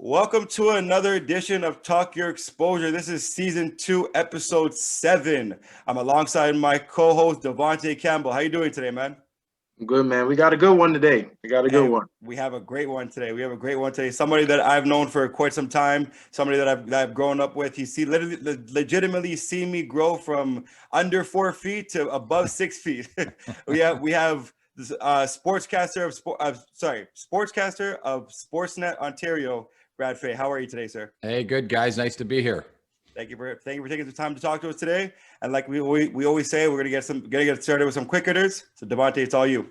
Welcome to another edition of Talk Your Exposure. This is season 2, episode 7. I'm alongside my co-host Devontae Campbell. How you doing today, man? Good, man. We got a good one today. We have a great one today. Somebody that I've known for quite some time. Somebody that I've grown up with. Legitimately seen me grow from under 4 feet to above 6 feet. we have sportscaster of Sportsnet Ontario, Brad Fay. How are you today, sir? Hey, good guys. Nice to be here. Thank you for taking the time to talk to us today. And like we always say, we're gonna get started with some quick hitters. So Devontae, it's all you.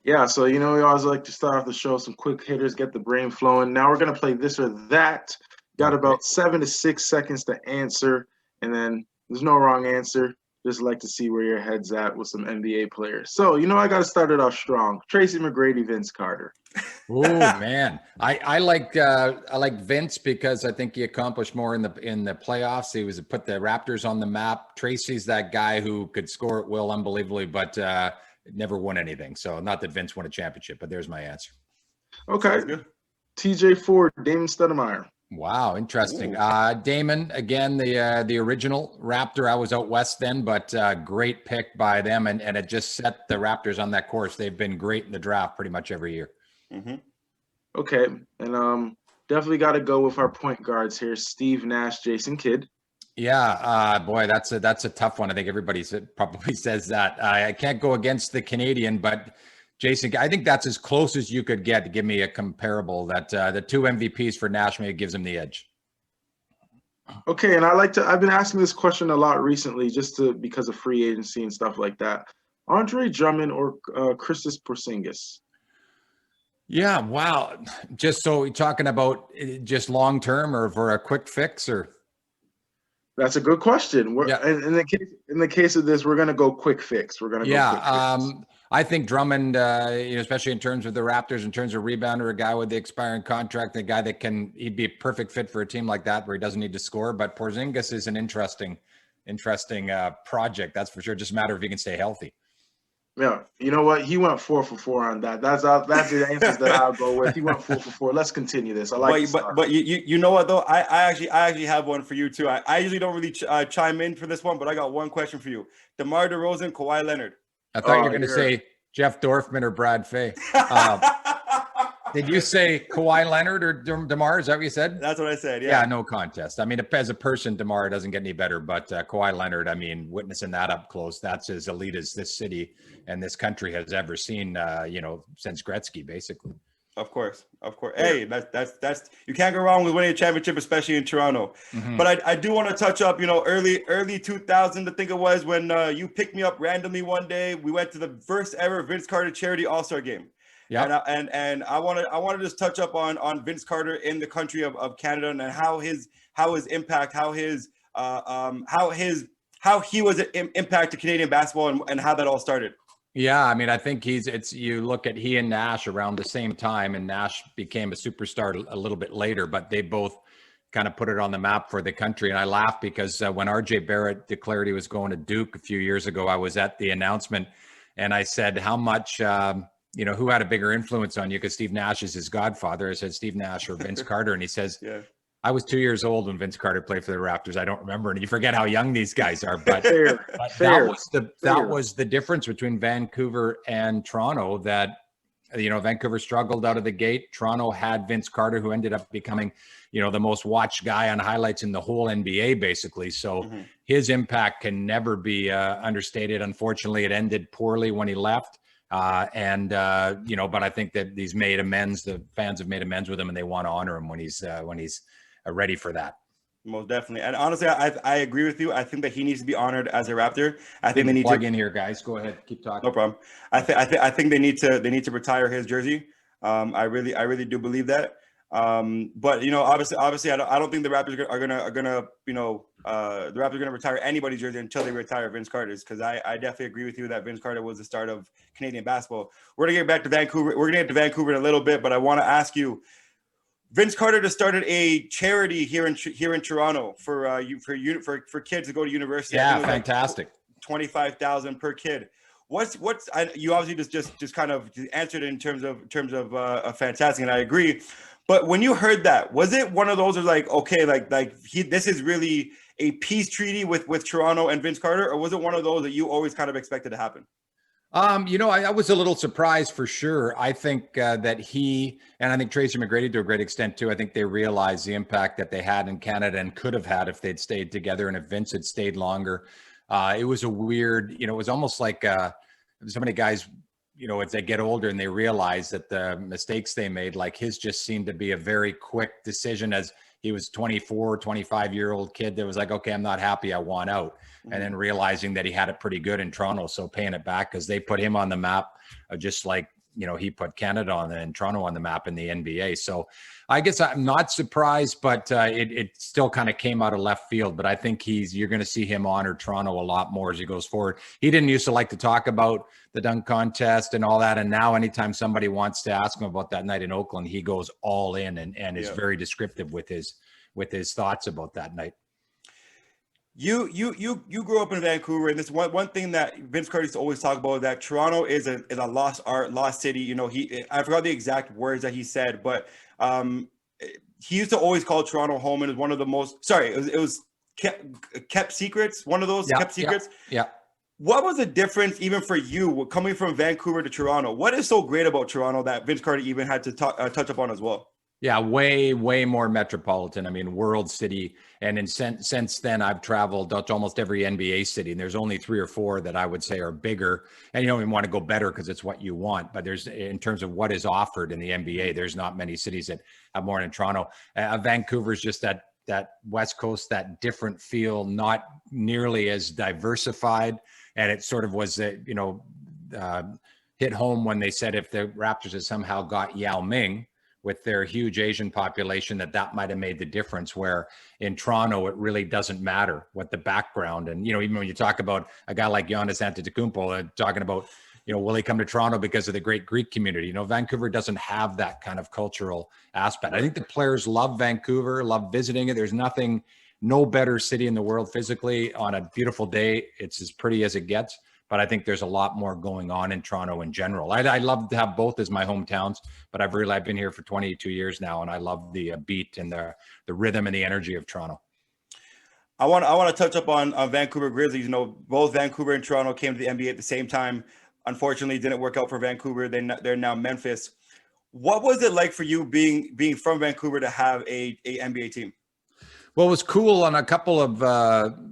Yeah, so we always like to start off the show some quick hitters, get the brain flowing. Now we're gonna play this or that. Got about 7 to 6 seconds to answer, and then there's no wrong answer. Just like to see where your head's at with some NBA players. So I got to start it off strong. Tracy McGrady, Vince Carter. Oh man, I like Vince because I think he accomplished more in the playoffs. He was put the Raptors on the map. Tracy's that guy who could score at will unbelievably, but never won anything. So not that Vince won a championship, but there's my answer. Okay, TJ Ford, Damon Stoudemire. Wow, interesting. Damon, again, the original Raptor. I was out west then, but great pick by them, and it just set the Raptors on that course. They've been great in the draft pretty much every year. Mm-hmm. Okay, and definitely got to go with our point guards here: Steve Nash, Jason Kidd. Yeah, boy, that's a tough one. I think everybody probably says that. I can't go against the Canadian, but Jason, I think that's as close as you could get to give me a comparable. That the 2 MVPs for Nash maybe gives him the edge. Okay, and I've been asking this question a lot recently, because of free agency and stuff like that. Andre Drummond or Kristaps Porzingis? Yeah, wow. Just so we're talking about just long term or for a quick fix, or? That's a good question. In the case of this, we're going to go quick fix. We're going to go quick fix. I think Drummond, especially in terms of the Raptors, in terms of rebounder, a guy with the expiring contract, a guy he'd be a perfect fit for a team like that where he doesn't need to score. But Porzingis is an interesting project. That's for sure. Just a matter if he can stay healthy. Yeah, you know what? He went 4 for 4 on that. That's the answers that I'll go with. He went 4 for 4. Let's continue this. I like. But you know what though? I actually have one for you too. I usually don't really chime in for this one, but I got one question for you: DeMar DeRozan, Kawhi Leonard. I thought you were going to say Jeff Dorfman or Brad Fay. Did you say Kawhi Leonard or DeMar? Is that what you said? That's what I said, yeah. Yeah, no contest. I mean, as a person, DeMar doesn't get any better, but Kawhi Leonard, I mean, witnessing that up close, that's as elite as this city and this country has ever seen, since Gretzky, basically. Of course. Hey, that's you can't go wrong with winning a championship, especially in Toronto. Mm-hmm. But I do want to touch up, early 2000, I think it was, when you picked me up randomly one day. We went to the first ever Vince Carter charity AllStar Game. Yeah, and I want to just touch up on Vince Carter in the country of Canada and how his impact, how he was an impact to Canadian basketball and how that all started. Yeah, I mean, I think you look at he and Nash around the same time, and Nash became a superstar a little bit later, but they both kind of put it on the map for the country. And I laugh because when RJ Barrett declared he was going to Duke a few years ago, I was at the announcement and I said, how much, who had a bigger influence on you? Because Steve Nash is his godfather. I said, Steve Nash or Vince Carter. And he says, yeah. I was 2 years old when Vince Carter played for the Raptors. I don't remember. And you forget how young these guys are. But, that was the difference between Vancouver and Toronto, that, Vancouver struggled out of the gate. Toronto had Vince Carter, who ended up becoming, the most watched guy on highlights in the whole NBA, basically. So his impact can never be understated. Unfortunately, it ended poorly when he left. But I think that he's made amends. The fans have made amends with him, and they want to honor him when he's ready for that. Most definitely. And honestly, I agree with you. I think that he needs to be honored as a Raptor. I think they need plug in here, guys. Go ahead, keep talking. No problem. I think they need to retire his jersey. I really do believe that. But obviously, I don't think the Raptors are gonna the Raptors are gonna retire anybody's jersey until they retire Vince Carter's, because I definitely agree with you that Vince Carter was the start of Canadian basketball. We're gonna get back to Vancouver. We're gonna get to Vancouver in a little bit, but I want to ask you. Vince Carter just started a charity here in Toronto for kids to go to university. Yeah, fantastic. Like $25,000 per kid. you obviously just kind of answered it in terms of fantastic, and I agree. But when you heard that, was it one of those like, okay, this is really a peace treaty with Toronto and Vince Carter, or was it one of those that you always kind of expected to happen? I was a little surprised for sure. I think that he, and I think Tracy McGrady to a great extent too, I think they realized the impact that they had in Canada and could have had if they'd stayed together and if Vince had stayed longer. It was a weird, it was almost like so many guys, as they get older and they realize that the mistakes they made, like his just seemed to be a very quick decision as he was 24, 25-year-old kid that was like, okay, I'm not happy, I want out. And then realizing that he had it pretty good in Toronto, so paying it back because they put him on the map, just like he put Canada on and Toronto on the map in the NBA. So I guess I'm not surprised, but it still kind of came out of left field. But I think you're going to see him honor Toronto a lot more as he goes forward. He didn't used to like to talk about the dunk contest and all that, and now anytime somebody wants to ask him about that night in Oakland, he goes all in and is very descriptive with his thoughts about that night. You grew up in Vancouver, and this one thing that Vince Carter used to always talk about is that Toronto is a lost art, lost city. I forgot the exact words that he said, but he used to always call Toronto home, and it was one of the most. Sorry, it was kept secrets. One of those kept secrets. Yeah. What was the difference, even for you, coming from Vancouver to Toronto? What is so great about Toronto that Vince Carter even had to touch upon as well? Yeah, way more metropolitan. I mean, world city. And since then, I've traveled to almost every NBA city, and there's only 3 or 4 that I would say are bigger. And you don't even want to go better because it's what you want. But in terms of what is offered in the NBA, there's not many cities that have more than Toronto. Vancouver's just that West Coast, that different feel, not nearly as diversified. And it sort of was, hit home when they said if the Raptors had somehow got Yao Ming, with their huge Asian population, that might have made the difference, where in Toronto, it really doesn't matter what the background. And, even when you talk about a guy like Giannis Antetokounmpo, talking about, will he come to Toronto because of the great Greek community? Vancouver doesn't have that kind of cultural aspect. I think the players love Vancouver, love visiting it. There's no better city in the world physically. On a beautiful day, it's as pretty as it gets. But I think there's a lot more going on in Toronto in general. I love to have both as my hometowns, but I've been here for 22 years now, and I love the beat and the rhythm and the energy of Toronto. I want to touch up on Vancouver Grizzlies. Both Vancouver and Toronto came to the NBA at the same time. Unfortunately, it didn't work out for Vancouver. They're now Memphis. What was it like for you being from Vancouver to have a NBA team? Well, it was cool on a couple of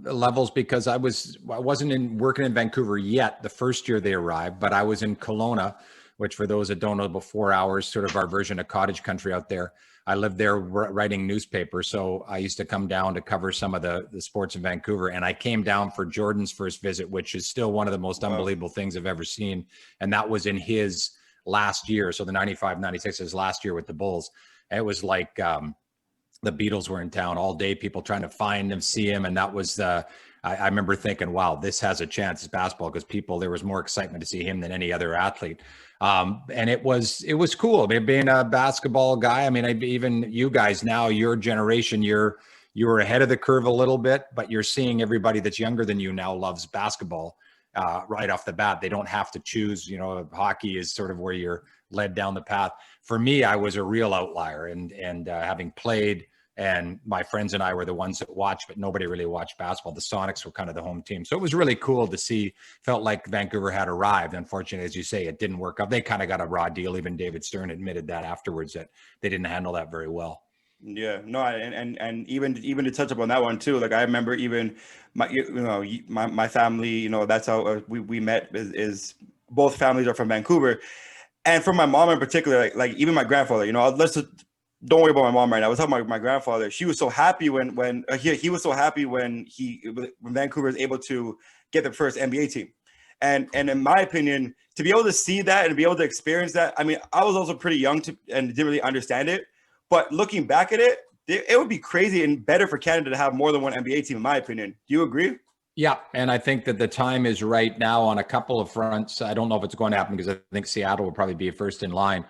levels because I wasn't working in Vancouver yet the first year they arrived, but I was in Kelowna, which for those that don't know, about 4 hours, sort of our version of cottage country out there. I lived there writing newspapers, so I used to come down to cover some of the sports in Vancouver, and I came down for Jordan's first visit, which is still one of the most unbelievable things I've ever seen, and that was in his last year, so the 95-96 his last year with the Bulls. And it was like the Beatles were in town all day, people trying to find him, see him. And that was, I remember thinking, wow, this has a chance as basketball, because there was more excitement to see him than any other athlete. And it was cool. I mean, being a basketball guy, I mean, even you guys now, your generation, you were ahead of the curve a little bit, but you're seeing everybody that's younger than you now loves basketball right off the bat. They don't have to choose, hockey is sort of where you're led down the path. For me, I was a real outlier, and having played, and my friends and I were the ones that watched, but nobody really watched basketball. The Sonics were kind of the home team. So it was really cool to see. Felt like Vancouver had arrived. Unfortunately, as you say, it didn't work out. They kind of got a raw deal. Even David Stern admitted that afterwards, that they didn't handle that very well. Yeah, no, and even to touch up on that one too. Like I remember even my family, that's how we met, is both families are from Vancouver. And for my mom in particular, like even my grandfather, don't worry about my mom right now. I was talking about my grandfather. She was so happy when he was so happy when Vancouver was able to get the first NBA team. And in my opinion, to be able to see that and be able to experience that, I mean, I was also pretty young and didn't really understand it. But looking back at it, it would be crazy and better for Canada to have more than one NBA team, in my opinion. Do you agree? Yeah, and I think that the time is right now on a couple of fronts. I don't know if it's going to happen because I think Seattle will probably be first in line,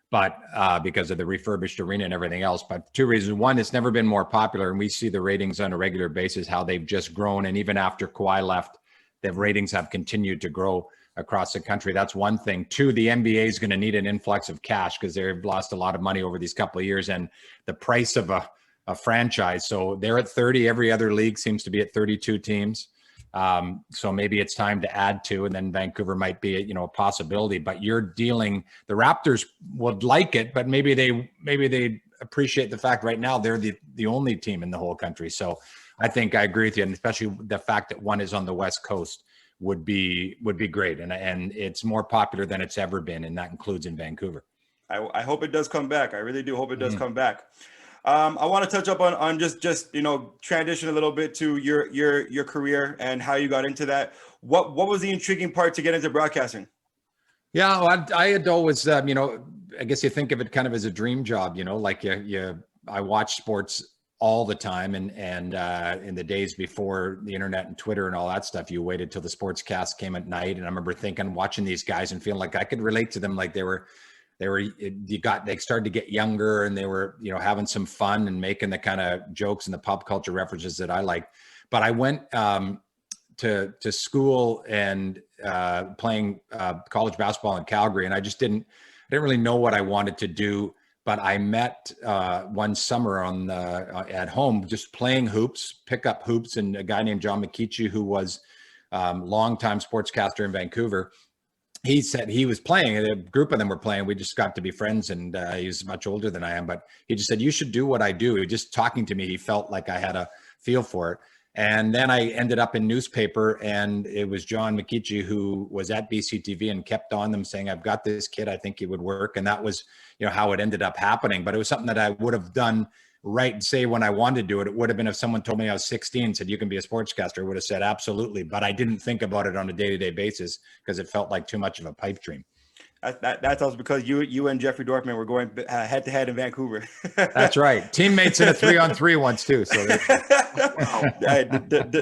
but because of the refurbished arena and everything else. But 2 reasons. One, it's never been more popular, and we see the ratings on a regular basis, how they've just grown. And even after Kawhi left, the ratings have continued to grow. across the country. That's one thing. Two, the NBA is going to need an influx of cash because they've lost a lot of money over these couple of years, and the price of a franchise. So they're at 30. Every other league seems to be at 32 teams. So maybe it's time to add to, and then Vancouver might be, a possibility. But you're dealing. The Raptors would like it, but maybe they appreciate the fact right now they're the only team in the whole country. So I think I agree with you, and especially the fact that one is on the West Coast would be great, and it's more popular than it's ever been, and that includes in Vancouver. I hope it does come back. I really do hope it does come back. I want to touch up on just transition a little bit to your career and how you got into that. What was the intriguing part to get into broadcasting? Yeah, well, I had always, I guess you think of it kind of as a dream job, like I watched sports all the time, and in the days before the internet and Twitter and all that stuff, you waited till the sportscast came at night. And I remember watching these guys and feeling like I could relate to them, like they started to get younger, and they were, having some fun and making the kind of jokes and the pop culture references that I like. But I went to school and playing college basketball in Calgary, and I didn't really know what I wanted to do. But I met one summer at home, just playing hoops, pickup hoops, and a guy named John McKeechee, who was longtime sportscaster in Vancouver. He said he was playing, and a group of them were playing. We just got to be friends, and he's much older than I am. But he just said, "You should do what I do." He just talking to me, he felt like I had a feel for it. And then I ended up in newspaper, and it was John McKeechee who was at BCTV and kept on them saying, "I've got this kid, I think he would work." And that was, how it ended up happening. But it was something that I would have done right, say when I wanted to do it. It would have been if someone told me I was 16 and said, "You can be a sportscaster," I would have said absolutely. But I didn't think about it on a day-to-day basis because it felt like too much of a pipe dream. That's also because you and Jeffrey Dorfman were going head to head in Vancouver. That's right. Teammates in a 3-on-3 once too. So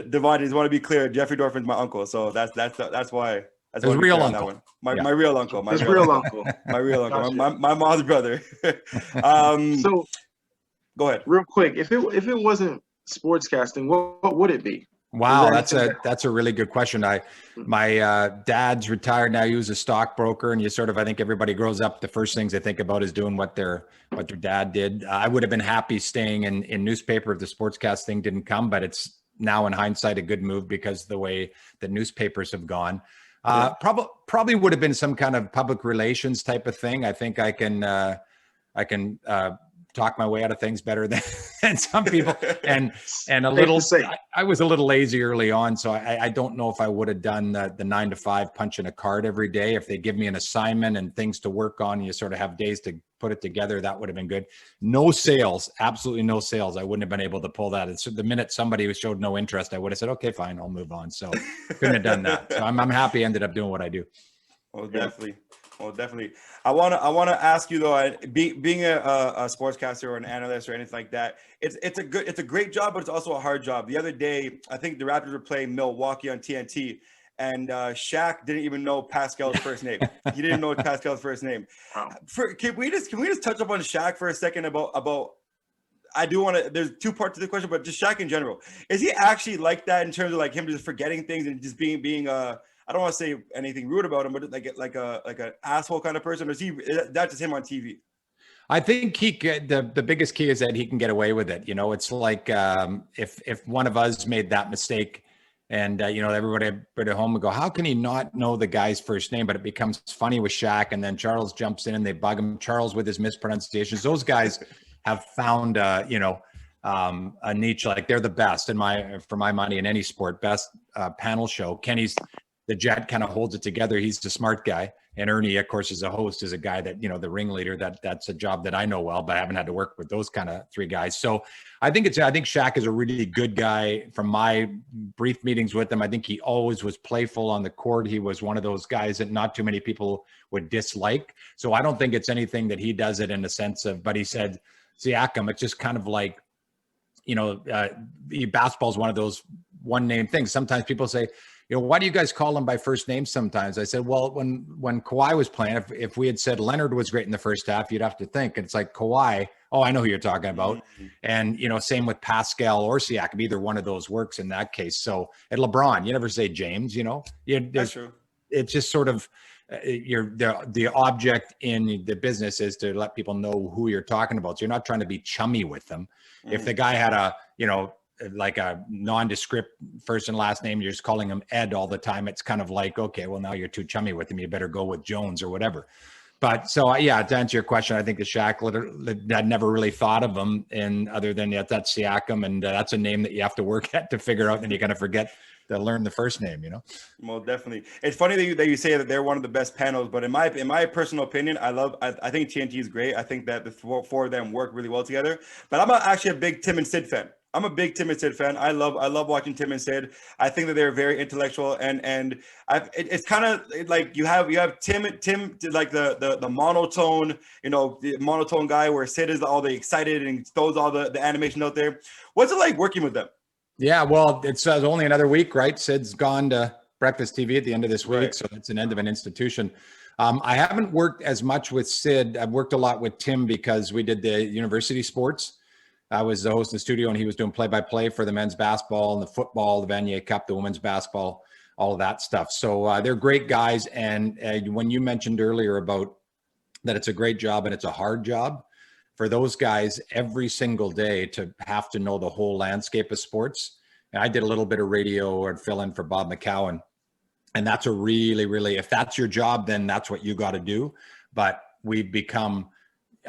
Devon, just want to be clear. Jeffrey Dorfman's my uncle, so that's why. That's his real uncle. My real uncle. His real uncle. My real uncle. My mom's brother. So go ahead. Real quick, if it wasn't sportscasting, what would it be? Wow, that's a really good question. My dad's retired now. He was a stockbroker, and I think everybody grows up, the first things they think about is doing what their dad did. I would have been happy staying in newspaper if the sportscast thing didn't come, but it's now in hindsight a good move because the way the newspapers have gone. Probably would have been some kind of public relations type of thing. I think I can talk my way out of things better than some people, and a little. I was a little lazy early on, so I don't know if I would have done the 9 to 5 punching a card every day. If they give me an assignment and things to work on, you sort of have days to put it together. That would have been good. No sales, absolutely no sales. I wouldn't have been able to pull that. It's the minute somebody showed no interest, I would have said, "Okay, fine, I'll move on." So couldn't have done that. So I'm happy I ended up doing what I do. Oh, definitely. Well, definitely. I want to ask you though, being a sportscaster or an analyst or anything like that, it's a great job, but it's also a hard job. The other day, I think the Raptors were playing Milwaukee on TNT, and Shaq didn't even know Pascal's first name. He didn't know Pascal's first name. Wow. Can we just touch up on Shaq for a second about? I do want to. There's two parts to the question, but just Shaq in general. Is he actually like that in terms of like him just forgetting things and just being I don't want to say anything rude about him, but like an asshole kind of person? Or is that just him on TV? I think the biggest key is that he can get away with it. It's like if one of us made that mistake, and everybody at home would go, "How can he not know the guy's first name?" But it becomes funny with Shaq, and then Charles jumps in and they bug him. Charles with his mispronunciations. Those guys have found a niche. Like they're the best for my money in any sport. Best panel show. Kenny's the Jet kind of holds it together. He's the smart guy. And Ernie, of course, as a host, is a guy that, the ringleader, that's a job that I know well, but I haven't had to work with those kind of three guys. So I think Shaq is a really good guy from my brief meetings with him. I think he always was playful on the court. He was one of those guys that not too many people would dislike. So I don't think it's anything that he does it in the sense of, but he said, Siakam, it's just kind of like, basketball is one of those one name things. Sometimes people say, why do you guys call him by first name sometimes? I said, well, when Kawhi was playing, if we had said Leonard was great in the first half, you'd have to think. And it's like Kawhi, oh, I know who you're talking about. And, same with Pascal or Siakam, either one of those works in that case. So at LeBron, you never say James, That's true. it's just sort of the object in the business is to let people know who you're talking about. So you're not trying to be chummy with them. If the guy had a, like a nondescript first and last name, you're just calling him Ed all the time. It's kind of like, okay, well, now you're too chummy with him. You better go with Jones or whatever. But so, yeah, to answer your question, I think the Shaq had never really thought of him, and other than that's Siakam, and that's a name that you have to work at to figure out, and you kind of forget to learn the first name, Well, definitely. It's funny that you say that they're one of the best panels, but in my personal opinion, I think TNT is great. I think that the four of them work really well together. But I'm actually a big Tim and Sid fan. I'm a big Tim and Sid fan. I love watching Tim and Sid. I think that they're very intellectual, and it's kind of like you have Tim like the monotone, the monotone guy, where Sid is all the excited and throws all the animation out there. What's it like working with them? Yeah, well, it's only another week, right? Sid's gone to Breakfast TV at the end of this week, so it's an end of an institution. I haven't worked as much with Sid. I've worked a lot with Tim because we did the university sports. I was the host of the studio, and he was doing play-by-play for the men's basketball and the football, the Vanier Cup, the women's basketball, all of that stuff. So they're great guys. And when you mentioned earlier about that it's a great job and it's a hard job, for those guys every single day to have to know the whole landscape of sports. And I did a little bit of radio or fill in for Bob McCowan. And that's a really, really, if that's your job, then that's what you got to do. But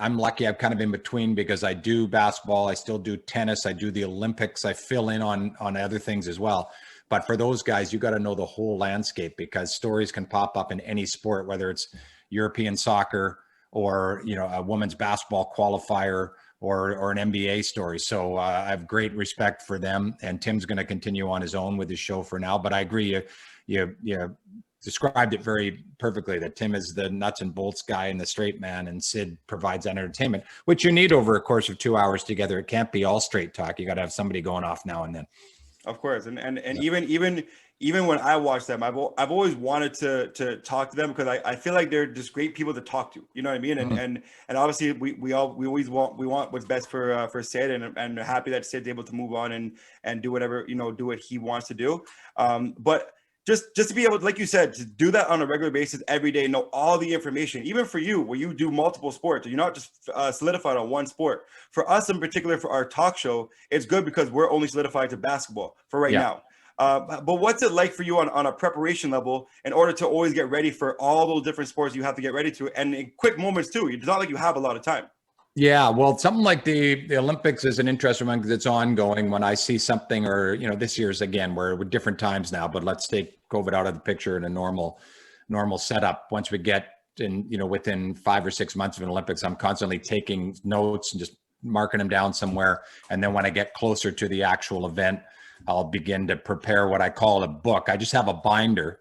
I'm lucky I'm kind of in between because I do basketball, I still do tennis, I do the Olympics, I fill in on other things as well. But for those guys, you got to know the whole landscape because stories can pop up in any sport, whether it's European soccer or, a women's basketball qualifier or an NBA story. So I have great respect for them, and Tim's going to continue on his own with his show for now. But I agree, you described it very perfectly, that Tim is the nuts and bolts guy and the straight man, and Sid provides that entertainment, which you need over a course of 2 hours together. It can't be all straight talk. You got to have somebody going off now and then. Of course, and even when I watch them, I've always wanted to talk to them because I feel like they're just great people to talk to. You know what I mean? And obviously we always want what's best for Sid, and happy that Sid's able to move on and do whatever, do what he wants to do. But just to be able to, like you said, to do that on a regular basis every day, know all the information, even for you, where you do multiple sports, you're not just solidified on one sport. For us in particular, for our talk show, it's good because we're only solidified to basketball for right now. But what's it like for you on a preparation level in order to always get ready for all those different sports you have to get ready to, and in quick moments too? It's not like you have a lot of time. Yeah, well, something like the Olympics is an interesting one because it's ongoing. When I see something, or this year's again, we're with different times now, but let's take COVID out of the picture in a normal setup. Once we get in, within 5 or 6 months of an Olympics, I'm constantly taking notes and just marking them down somewhere. And then when I get closer to the actual event, I'll begin to prepare what I call a book. I just have a binder.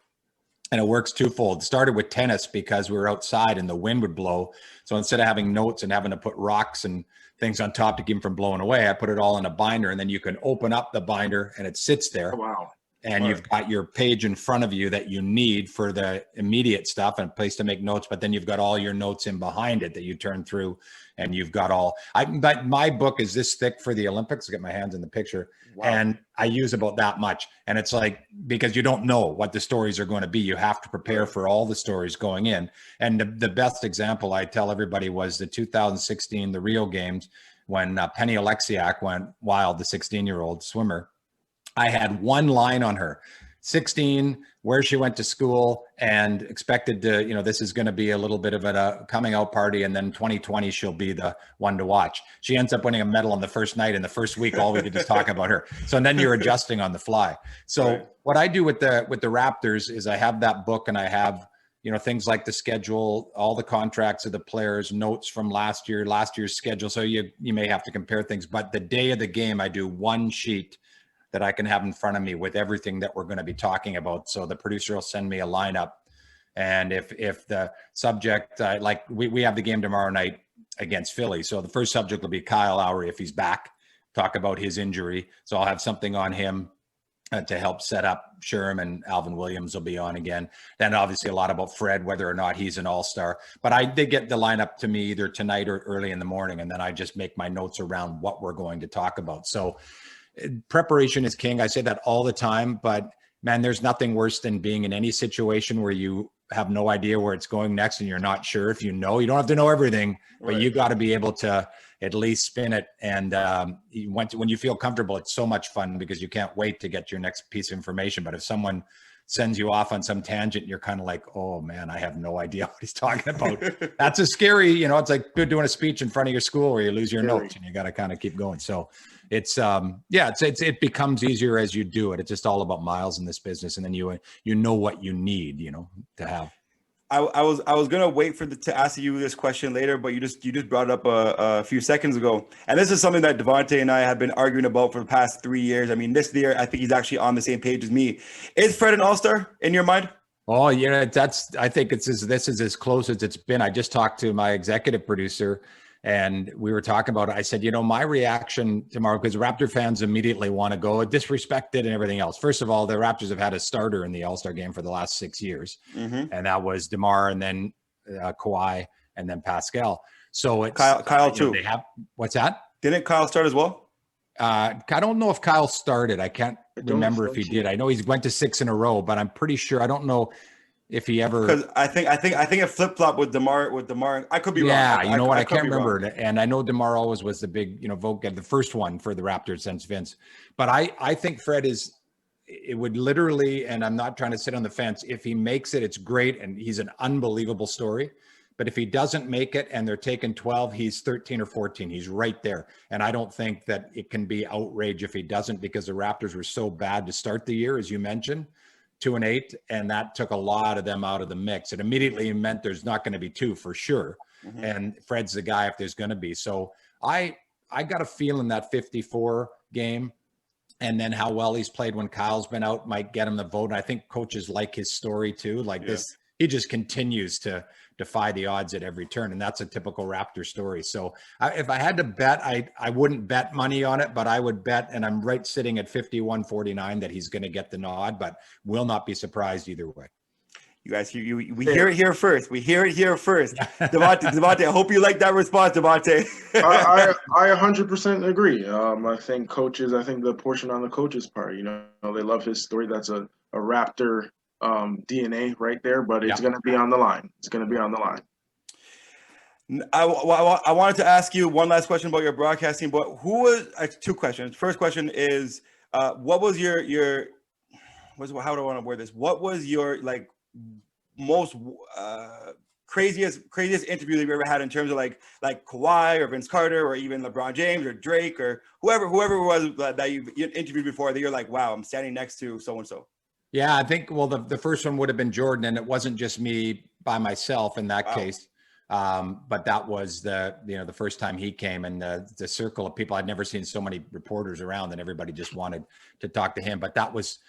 And it works twofold. It started with tennis because we were outside and the wind would blow. So instead of having notes and having to put rocks and things on top to keep them from blowing away, I put it all in a binder, and then you can open up the binder and it sits there. Oh, wow. And you've got your page in front of you that you need for the immediate stuff and a place to make notes. But then you've got all your notes in behind it that you turn through, and you've got but my book is this thick for the Olympics. Get my hands in the picture. Wow. And I use about that much. And it's like, because you don't know what the stories are going to be, you have to prepare for all the stories going in. And the best example I tell everybody was the 2016, the Rio Games, when Penny Alexiak went wild, the 16-year-old swimmer. I had one line on her, 16, where she went to school, and expected to, this is going to be a little bit of a coming out party. And then 2020, she'll be the one to watch. She ends up winning a medal on the first night. In the first week, all we did is talk about her. So then you're adjusting on the fly. So what I do with the Raptors is I have that book, and I have, things like the schedule, all the contracts of the players, notes from last year's schedule. So you may have to compare things, but the day of the game, I do one sheet that I can have in front of me with everything that we're going to be talking about. So the producer will send me a lineup. And if the subject, like we have the game tomorrow night against Philly. So the first subject will be Kyle Lowry, if he's back, talk about his injury. So I'll have something on him to help set up Sherm, and Alvin Williams will be on again. Then obviously a lot about Fred, whether or not he's an all-star. But they get the lineup to me either tonight or early in the morning. And then I just make my notes around what we're going to talk about. So preparation is king. I say that all the time, but man, there's nothing worse than being in any situation where you have no idea where it's going next and you're not sure if you know. You don't have to know everything, but you got to be able to at least spin it. And when you feel comfortable, it's so much fun because you can't wait to get your next piece of information. But if someone sends you off on some tangent, you're kind of like, oh man, I have no idea what he's talking about. That's a scary, you know, it's like doing a speech in front of your school where you lose your notes and you got to kind of keep going. So it's, it becomes easier as you do it. It's just all about miles in this business. And then you know what you need, you know, to have. I was gonna wait to ask you this question later, but you just brought it up a few seconds ago, and this is something that Devontae and I have been arguing about for the past 3 years. I mean, this year I think he's actually on the same page as me. Is Fred an all-star in your mind? Oh, yeah, I think this is as close as it's been. I just talked to my executive producer and we were talking about it. I said, you know, my reaction tomorrow, because Raptor fans immediately want to go disrespected and everything else. First of all, the Raptors have had a starter in the AllStar game for the last 6 years. And that was DeMar and then Kawhi and then Pascal. So it's Kyle too. They have, what's that? Didn't Kyle start as well? I don't know if Kyle started. I can't remember if he did. I know he's went to 6 in a row, but I'm pretty sure. I don't know if he ever. Because I think it flip flop with DeMar. I could be wrong. Yeah, you know what? I can't remember. And I know DeMar always was the big, you know, vote the first one for the Raptors since Vince. But I think Fred it would literally, and I'm not trying to sit on the fence. If he makes it, it's great, and he's an unbelievable story. But if he doesn't make it and they're taking 12, he's 13 or 14. He's right there. And I don't think that it can be outrage if he doesn't, because the Raptors were so bad to start the year, as you mentioned, 2-8, and that took a lot of them out of the mix. It immediately meant there's not going to be 2 for sure. And Fred's the guy if there's going to be. So I got a feeling that 54 game and then how well he's played when Kyle's been out might get him the vote. And I think coaches like his story too. Like this, he just continues to defy the odds at every turn. And that's a typical Raptor story. So if I had to bet, I wouldn't bet money on it, but I would bet, and I'm right sitting at 51-49 that he's going to get the nod, but will not be surprised either way. You guys, we hear it here first. We hear it here first. Devontae, I hope you like that response, Devontae. I 100% agree. I think the portion on the coaches part, you know, they love his story. That's a Raptor DNA right there, but it's going to be on the line. It's going to be on the line. I wanted to ask you one last question about your broadcasting, but who was 2 questions. First question is, what was how do I want to word this? What was your most craziest interview that you ever had in terms of like Kawhi or Vince Carter or even LeBron James or Drake or whoever it was that you interviewed before that you're like, wow, I'm standing next to so-and-so? Yeah, I think, well, the first one would have been Jordan, and it wasn't just me by myself in that case. But that was the first time he came, and the circle of people. I'd never seen so many reporters around, and everybody just wanted to talk to him. But that was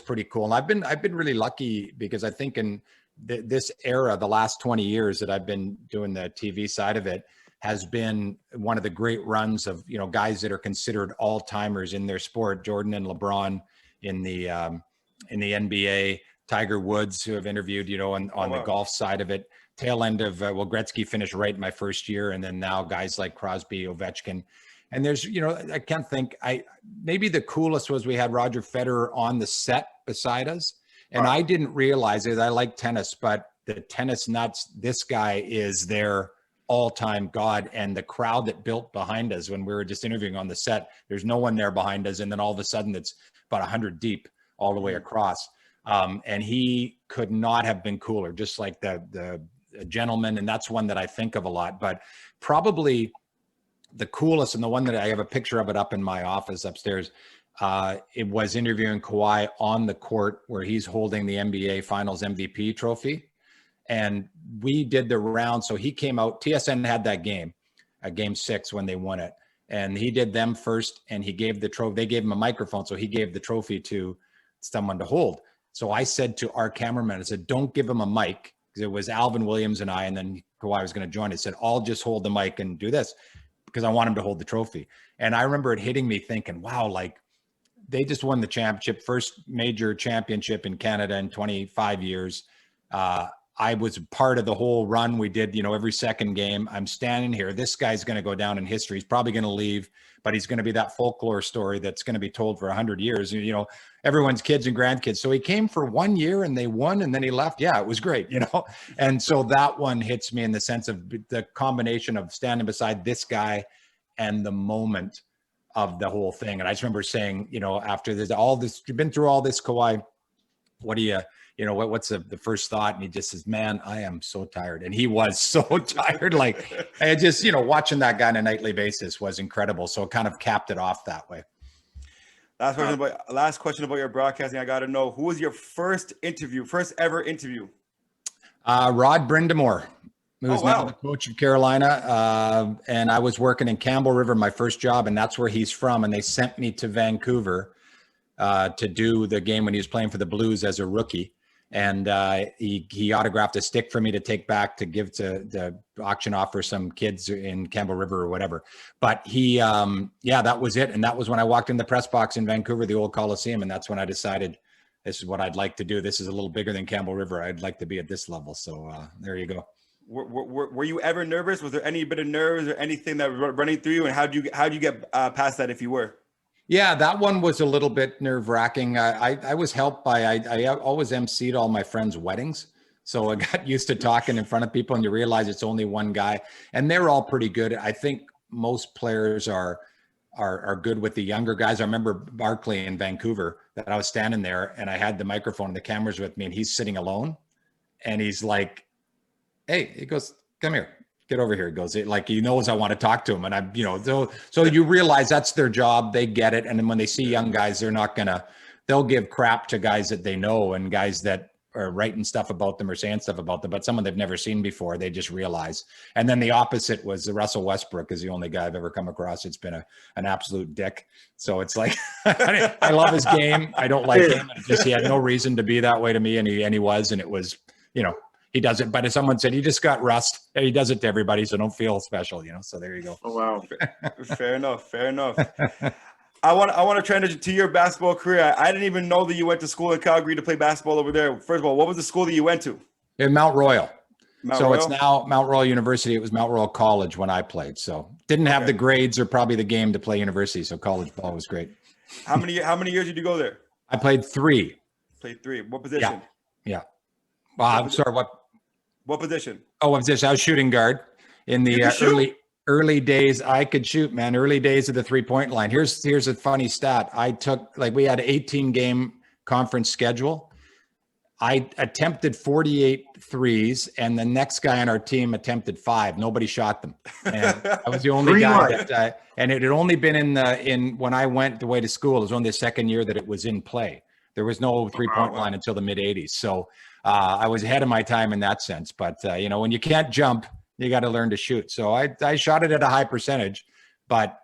pretty cool. And I've been really lucky because I think in this era, the last 20 years that I've been doing the TV side of it, has been one of the great runs of, you know, guys that are considered all timers in their sport. Jordan and LeBron in the NBA, Tiger Woods, who have interviewed, you know, on the golf side of it. Tail end of, Gretzky finished right in my first year. And then now guys like Crosby, Ovechkin. And there's, you know, I can't think, maybe the coolest was we had Roger Federer on the set beside us. And I didn't realize it. I like tennis, but the tennis nuts, this guy is their all-time god. And the crowd that built behind us when we were just interviewing on the set, there's no one there behind us. And then all of a sudden it's about 100 deep all the way across. And he could not have been cooler, just like the gentleman. And that's one that I think of a lot, but probably the coolest, and the one that I have a picture of it up in my office upstairs, it was interviewing Kawhi on the court where he's holding the NBA Finals MVP trophy. And we did the round. So he came out, TSN had that game, game 6 when they won it. And he did them first, and he gave the trophy. They gave him a microphone, so he gave the trophy to someone to hold. So I said to our cameraman, I said, don't give him a mic, because it was Alvin Williams and I, and then Kawhi was going to join. I said, I'll just hold the mic and do this, because I want him to hold the trophy. And I remember it hitting me thinking, wow, like they just won the championship, first major championship in Canada in 25 years. I was part of the whole run we did, every second game. I'm standing here. This guy's going to go down in history. He's probably going to leave, but he's going to be that folklore story that's going to be told for 100 years. Everyone's kids and grandkids. So he came for 1 year and they won and then he left. Yeah, it was great, And so that one hits me in the sense of the combination of standing beside this guy and the moment of the whole thing. And I just remember saying, after you've been through all this, Kawhi, what do you, what's the first thought? And he just says, man, I am so tired. And he was so tired. Like, I just, watching that guy on a nightly basis was incredible. So it kind of capped it off that way. Last question about your broadcasting. I got to know, who was your first ever interview? Rod Brindamore, who's now the coach of Carolina. And I was working in Campbell River, my first job, and that's where he's from. And they sent me to Vancouver to do the game when he was playing for the Blues as a rookie. And he autographed a stick for me to take back to give to the auction off for some kids in Campbell River or whatever. But that was it. And that was when I walked in the press box in Vancouver, the old Coliseum. And that's when I decided this is what I'd like to do. This is a little bigger than Campbell River. I'd like to be at this level. So there you go. Were you ever nervous? Was there any bit of nerves or anything that was running through you? And how'd you get past that if you were? Yeah, that one was a little bit nerve-wracking. I was helped by, I always emceed all my friends' weddings. So I got used to talking in front of people and you realize it's only one guy. And they're all pretty good. I think most players are good with the younger guys. I remember Barkley in Vancouver that I was standing there and I had the microphone and the cameras with me and he's sitting alone. And he's like, hey, he goes, come here. Get over here. He goes, like, he knows I want to talk to him. And I'm, so you realize that's their job. They get it. And then when they see young guys, they'll give crap to guys that they know and guys that are writing stuff about them or saying stuff about them, but someone they've never seen before, they just realize. And then the opposite was Russell Westbrook is the only guy I've ever come across. It's been an absolute dick. So it's like, I love his game. I don't like him. He had no reason to be that way to me. And he was, and it was, he does it, but as someone said, he just got rust. He does it to everybody, so don't feel special, So there you go. Oh wow, fair enough. I want to transition to your basketball career. I didn't even know that you went to school in Calgary to play basketball over there. First of all, what was the school that you went to? In Mount Royal. Royal? It's now Mount Royal University. It was Mount Royal College when I played. So didn't have the grades or probably the game to play university. So college ball was great. How many years did you go there? I played 3. Played 3. What position? Yeah. I'm sorry. What position? Oh, what position? I was shooting guard in the early days. I could shoot, man. Early days of the 3-point line. Here's a funny stat. We had an 18-game conference schedule. I attempted 48 threes, and the next guy on our team attempted 5. Nobody shot them. And I was the only guy that. And it had only been when I went away to school. It was only the second year that it was in play. There was no 3-point line until the mid 80s. So I was ahead of my time in that sense. But when you can't jump, you got to learn to shoot. So I shot it at a high percentage, but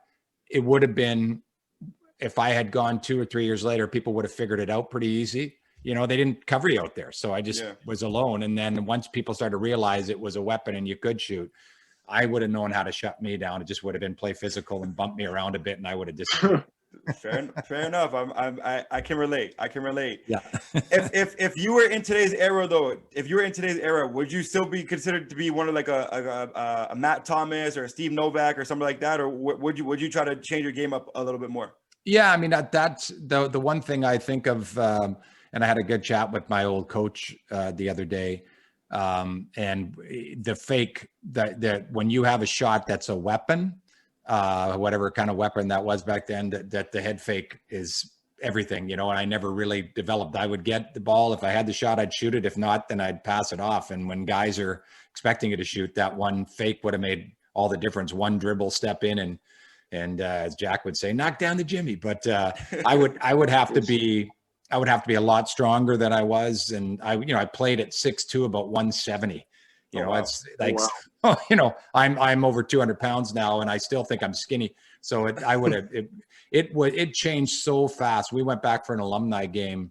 it would have been, if I had gone 2 or 3 years later, people would have figured it out pretty easy. They didn't cover you out there. So I just was alone. And then once people started to realize it was a weapon and you could shoot, I would have known how to shut me down. It just would have been play physical and bump me around a bit, and I would have disappeared. Fair enough. I can relate. Yeah. if you were in today's era, though, would you still be considered to be one of like a Matt Thomas or a Steve Novak or something like that, or would you try to change your game up a little bit more? Yeah, I mean that's the one thing I think of, and I had a good chat with my old coach the other day, and the fake that when you have a shot that's a weapon. Whatever kind of weapon that was back then, that the head fake is everything, and I never really developed. I would get the ball. If I had the shot, I'd shoot it. If not, then I'd pass it off. And when guys are expecting you to shoot, that one fake would have made all the difference. One dribble, step in, and as Jack would say, knock down the Jimmy. But I would have to be a lot stronger than I was. And I played at 6'2", about 170. It's like, I'm over 200 pounds now and I still think I'm skinny. So it changed so fast. We went back for an alumni game.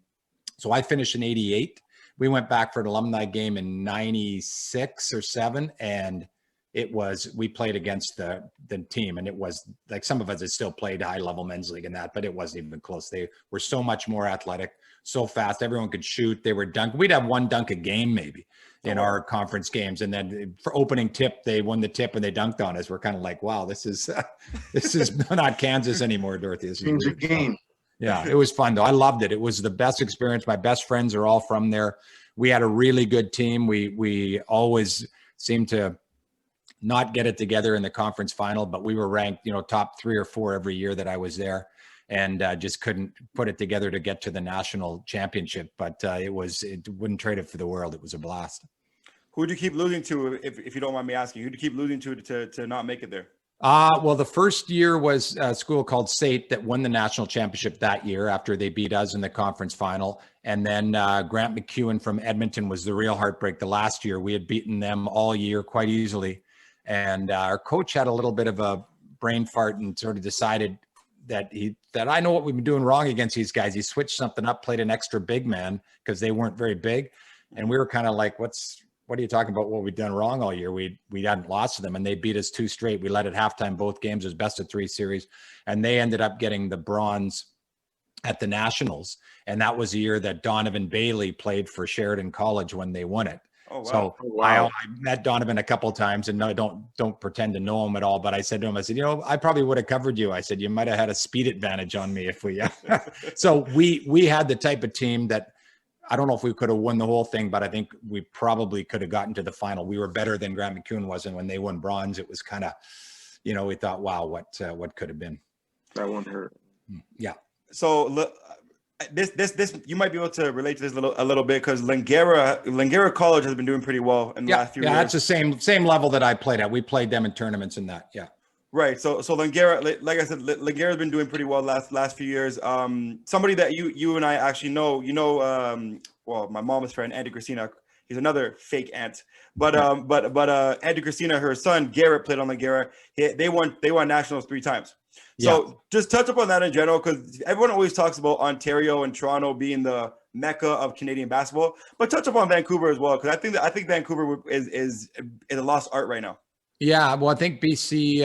So I finished in 88. We went back for an alumni game in 96 or 7. And we played against the team, and it was like, some of us had still played high level men's league and that, but it wasn't even close. They were so much more athletic, so fast. Everyone could shoot. They were dunk. We'd have one dunk a game maybe in our conference games. And then for opening tip, they won the tip and they dunked on us. We're kind of like, wow, this is not Kansas anymore, Dorothy. This is Change the weird. game. Yeah, it was fun though. I loved it. It was the best experience. My best friends are all from there. We had a really good team. We always seemed to not get it together in the conference final, but we were ranked, top 3 or 4 every year that I was there, and just couldn't put it together to get to the national championship. But it wouldn't trade it for the world. It was a blast. Who do you keep losing to, if you don't mind me asking? Who do you keep losing to not make it there? Well, the first year was a school called SAIT that won the national championship that year after they beat us in the conference final. And then Grant McEwen from Edmonton was the real heartbreak. The last year we had beaten them all year quite easily. And our coach had a little bit of a brain fart and sort of decided that I know what we've been doing wrong against these guys. He switched something up, played an extra big man because they weren't very big. And we were kind of like, what are you talking about? What we've done wrong all year? We hadn't lost to them, and they beat us 2 straight. We led at halftime both games as best of 3 series, and they ended up getting the bronze at the Nationals. And that was the year that Donovan Bailey played for Sheridan College when they won it. Oh, wow. So I met Donovan a couple of times, and no, don't pretend to know him at all. But I said to him, I said, I probably would have covered you. I said, you might have had a speed advantage on me if we. So we had the type of team that I don't know if we could have won the whole thing, but I think we probably could have gotten to the final. We were better than Grant McEwen was, and when they won bronze, it was kind of, we thought, wow, what could have been. That one hurt. Yeah. So this you might be able to relate to this a little bit, because Langara College has been doing pretty well in the last few years. Yeah, that's the same level that I played at. We played them in tournaments and that. Yeah. Right. So Langara, like I said, Langara's been doing pretty well last few years. Somebody that you and I actually know, well, my mom's friend, Auntie Christina, he's another fake aunt. But Auntie Christina, her son, Garrett, played on Langara. They won nationals 3 times. So just touch up on that in general, because everyone always talks about Ontario and Toronto being the mecca of Canadian basketball, but touch up on Vancouver as well, because I think Vancouver is a lost art right now. Yeah, well, I think BC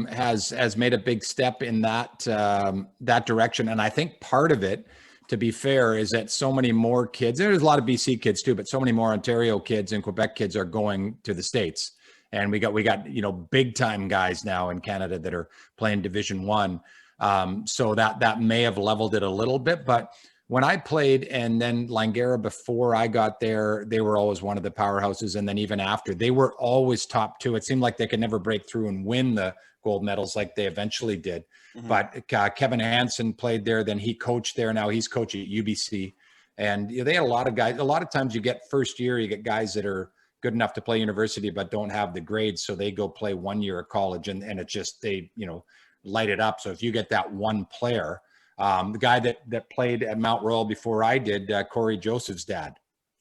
has made a big step in that direction, and I think part of it, to be fair, is that so many more kids. There's a lot of BC kids too, but so many more Ontario kids and Quebec kids are going to the States, and we got big time guys now in Canada that are playing Division I. So that may have leveled it a little bit, but when I played, and then Langara before I got there, they were always one of the powerhouses. And then even after, they were always top 2. It seemed like they could never break through and win the gold medals like they eventually did. Mm-hmm. But Kevin Hansen played there. Then he coached there. Now he's coaching at UBC. And they had a lot of guys. A lot of times you get first year, you get guys that are good enough to play university but don't have the grades. So they go play 1 year of college, and it's just they light it up. So if you get that one player, the guy that played at Mount Royal before I did, Corey Joseph's dad.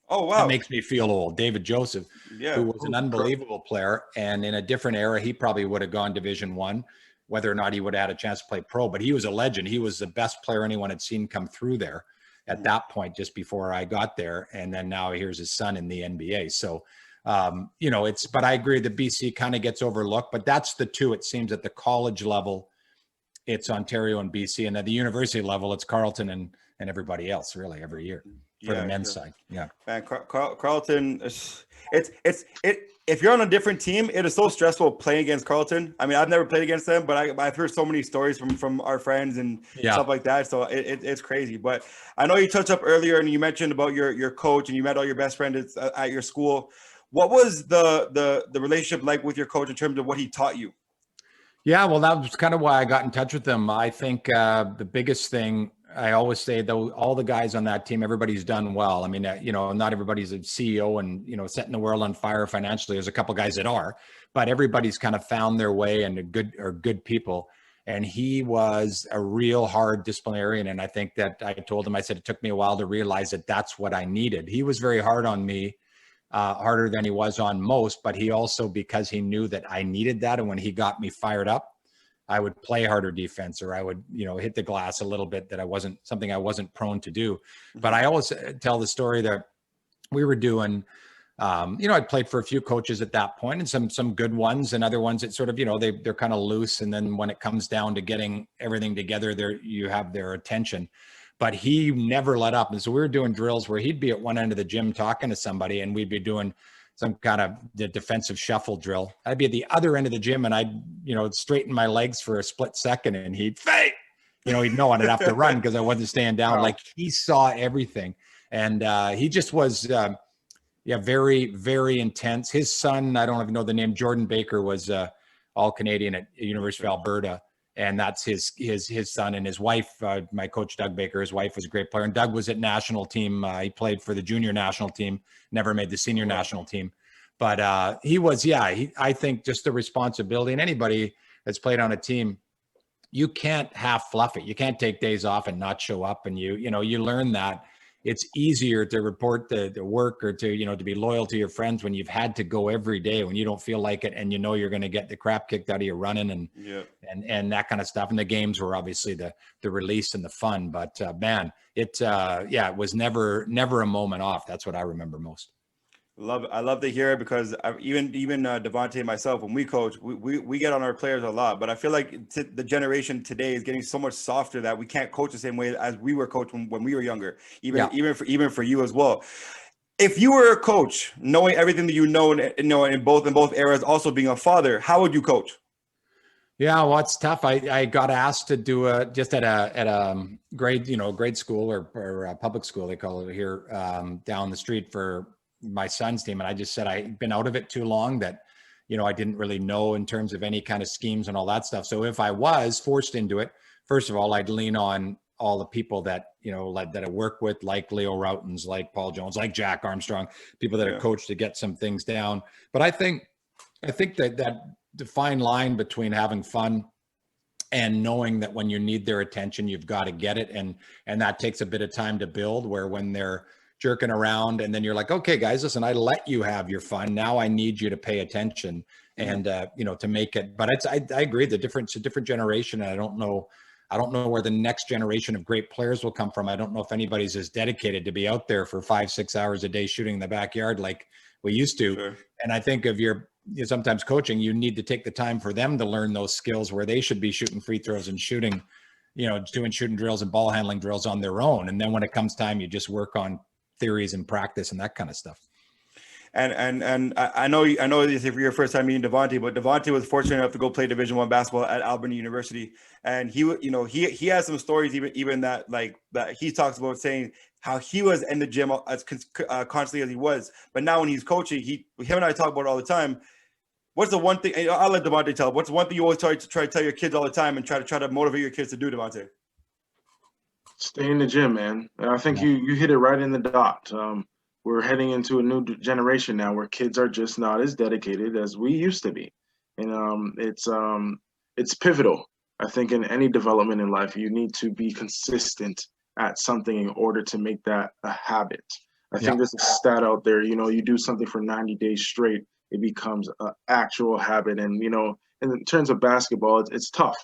Oh, wow. That makes me feel old. David Joseph, who was an unbelievable player. And in a different era, he probably would have gone Division I, whether or not he would have had a chance to play pro. But he was a legend. He was the best player anyone had seen come through there at that point, just before I got there. And then now here's his son in the NBA. So, but I agree that BC kind of gets overlooked. But that's the two, it seems, at the college level. It's Ontario and BC, and at the university level, it's Carleton and everybody else, really, every year for the men's side. Yeah, man, Carleton. If you're on a different team, it is so stressful playing against Carleton. I mean, I've never played against them, but I've heard so many stories from our friends and stuff like that. So it's crazy. But I know you touched up earlier, and you mentioned about your coach, and you met all your best friends at your school. What was the relationship like with your coach in terms of what he taught you? Yeah, well, that was kind of why I got in touch with them. I think the biggest thing, I always say, though, all the guys on that team, everybody's done well. I mean, not everybody's a CEO and, setting the world on fire financially. There's a couple guys that are, but everybody's kind of found their way and are good people. And he was a real hard disciplinarian. And I think that I told him, I said, it took me a while to realize that that's what I needed. He was very hard on me. Harder than he was on most, but he also, because he knew that I needed that, and when he got me fired up, I would play harder defense, or I would, hit the glass a little bit, that I wasn't prone to do. But I always tell the story that we were doing, I'd played for a few coaches at that point, and some good ones, and other ones that sort of, they're kind of loose. And then when it comes down to getting everything together, you have their attention. but he never let up. And so we were doing drills where he'd be at one end of the gym talking to somebody, and we'd be doing some kind of defensive shuffle drill. I'd be at the other end of the gym, and I'd, straighten my legs for a split second, and he'd fake, he'd know I'd have to run because I wasn't staying down. Wow. Like, he saw everything. And he just was, very, very intense. His son, I don't even know the name, Jordan Baker, was all Canadian at University of Alberta. And that's his son, and his wife, my coach, Doug Baker, his wife was a great player. And Doug was at national team. He played for the junior national team, never made the senior national team. But he was, I think just the responsibility, and anybody that's played on a team, you can't half fluff it. You can't take days off and not show up. And you learn that it's easier to report the work or to be loyal to your friends when you've had to go every day, when you don't feel like it, and you're going to get the crap kicked out of you running and that kind of stuff. And the games were obviously the release and the fun, but man, it was never a moment off. That's what I remember most. I love to hear it, because even Devontae and myself, when we coach, we get on our players a lot, but I feel like the generation today is getting so much softer that we can't coach the same way as we were coached when we were younger, even for you as well. If you were a coach, knowing everything that you know in both eras, also being a father, how would you coach? Yeah, well, it's tough. I got asked to do just at a grade school or public school, they call it here, down the street for my son's team. And I just said, I'd been out of it too long that, I didn't really know in terms of any kind of schemes and all that stuff. So if I was forced into it, first of all, I'd lean on all the people that, that I work with, like Leo Routens, like Paul Jones, like Jack Armstrong, people that are coached to get some things down. But I think that fine line between having fun and knowing that when you need their attention, you've got to get it. And that takes a bit of time to build, where when they're jerking around and then you're like, okay, guys, listen, I let you have your fun. Now I need you to pay attention and, to make it. But I agree. It's a different generation. And I don't know where the next generation of great players will come from. I don't know if anybody's as dedicated to be out there for 5-6 hours a day shooting in the backyard like we used to. Sure. And I think if you're sometimes coaching, you need to take the time for them to learn those skills where they should be shooting free throws and doing shooting drills and ball handling drills on their own. And then when it comes time, you just work on theories and practice and that kind of stuff. And I know this is your first time meeting Devontae, but Devontae was fortunate enough to go play Division I basketball at Albany University, and he has some stories even that he talks about, saying how he was in the gym as constantly as he was, but now when he's coaching, him and I talk about it all the time. What's the one thing? I'll let Devontae tell. What's the one thing you always try to tell your kids all the time, and try to motivate your kids to do, Devontae? Stay in the gym, man. I think you hit it right in the dot. We're heading into a new generation now where kids are just not as dedicated as we used to be. And it's pivotal. I think in any development in life, you need to be consistent at something in order to make that a habit. I think there's a stat out there, you do something for 90 days straight, it becomes an actual habit. And, in terms of basketball, it's tough.